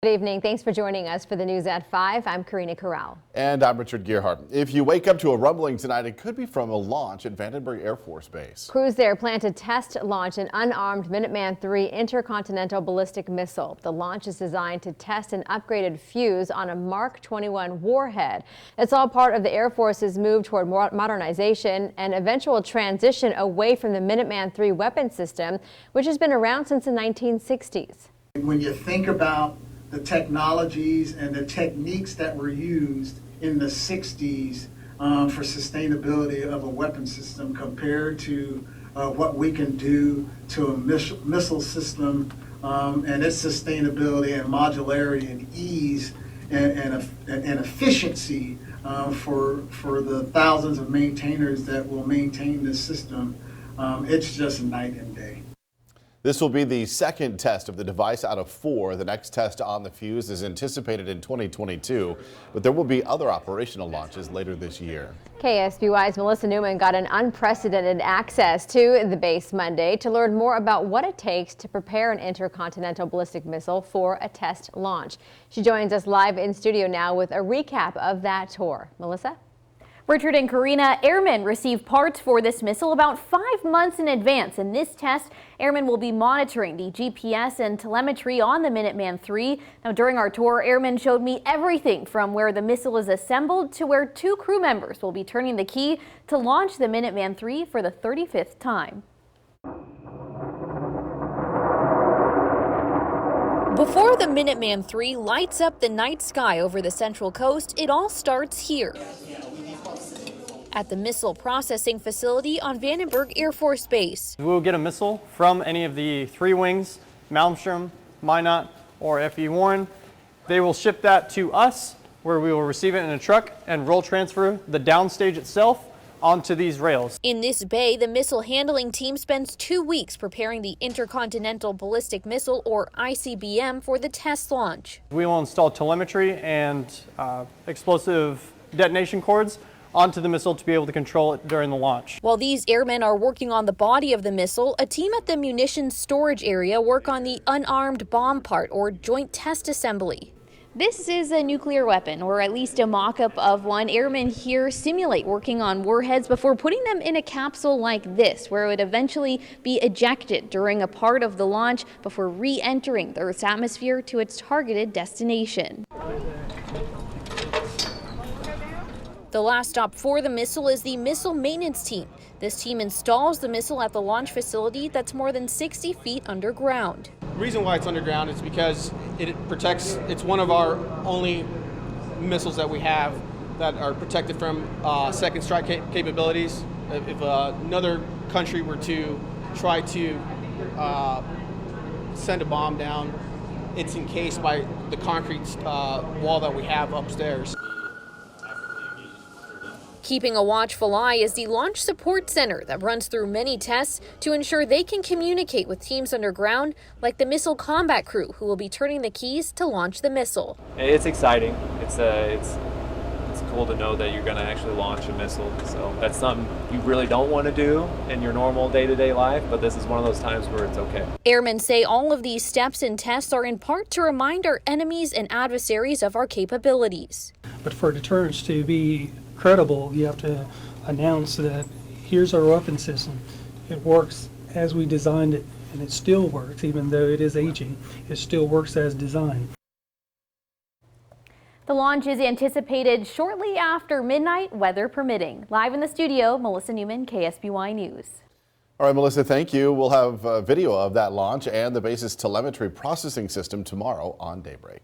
Good evening. Thanks for joining us for the news at 5. I'm Karina Corral. And I'm Richard Gearhart. If you wake up to a rumbling tonight, it could be from a launch at Vandenberg Air Force Base. Crews there plan to test launch an unarmed Minuteman III intercontinental ballistic missile. The launch is designed to test an upgraded fuse on a Mark 21 warhead. It's all part of the Air Force's move toward modernization and eventual transition away from the Minuteman III weapon system, which has been around since the 1960s. When you think about the technologies and the techniques that were used in the 60s for sustainability of a weapon system compared to what we can do to a missile system and its sustainability and modularity and ease and efficiency for the thousands of maintainers that will maintain this system, it's just night and day. This will be the second test of the device out of 4. The next test on the fuse is anticipated in 2022, but there will be other operational launches later this year. KSBY's Melissa Newman got an unprecedented access to the base Monday to learn more about what it takes to prepare an intercontinental ballistic missile for a test launch. She joins us live in studio now with a recap of that tour. Melissa? Richard and Karina, airmen received parts for this missile about 5 months in advance. In this test, airmen will be monitoring the GPS and telemetry on the Minuteman III. Now, during our tour, airmen showed me everything from where the missile is assembled to where 2 crew members will be turning the key to launch the Minuteman III for the 35th time. Before the Minuteman III lights up the night sky over the Central Coast, it all starts here at the missile processing facility on Vandenberg Air Force Base. We'll get a missile from any of the 3 wings, Malmstrom, Minot, or FE Warren. They will ship that to us, where we will receive it in a truck and roll transfer the downstage itself onto these rails. In this bay, the missile handling team spends 2 weeks preparing the Intercontinental Ballistic Missile, or ICBM, for the test launch. We will install telemetry and explosive detonation cords onto the missile to be able to control it during the launch. While these airmen are working on the body of the missile, a team at the munitions storage area work on the unarmed bomb part, or joint test assembly. This is a nuclear weapon, or at least a mock-up of one. Airmen here simulate working on warheads before putting them in a capsule like this, where it would eventually be ejected during a part of the launch before re-entering the Earth's atmosphere to its targeted destination. The last stop for the missile is the missile maintenance team. This team installs the missile at the launch facility that's more than 60 feet underground. The reason why it's underground is because it's one of our only missiles that we have that are protected from second strike capabilities. If another country were to try to send a bomb down, it's encased by the concrete wall that we have upstairs. Keeping a watchful eye is the Launch Support Center that runs through many tests to ensure they can communicate with teams underground, like the missile combat crew, who will be turning the keys to launch the missile. It's exciting. It's cool to know that you're going to actually launch a missile. So that's something you really don't want to do in your normal day-to-day life, but this is one of those times where it's okay. Airmen say all of these steps and tests are in part to remind our enemies and adversaries of our capabilities. But for deterrence to be credible, you have to announce that here's our weapon system. It works as we designed it, and it still works, even though it is aging. It still works as designed. The launch is anticipated shortly after midnight, weather permitting. Live in the studio, Melissa Newman, KSBY News. All right, Melissa, thank you. We'll have video of that launch and the base's telemetry processing system tomorrow on Daybreak.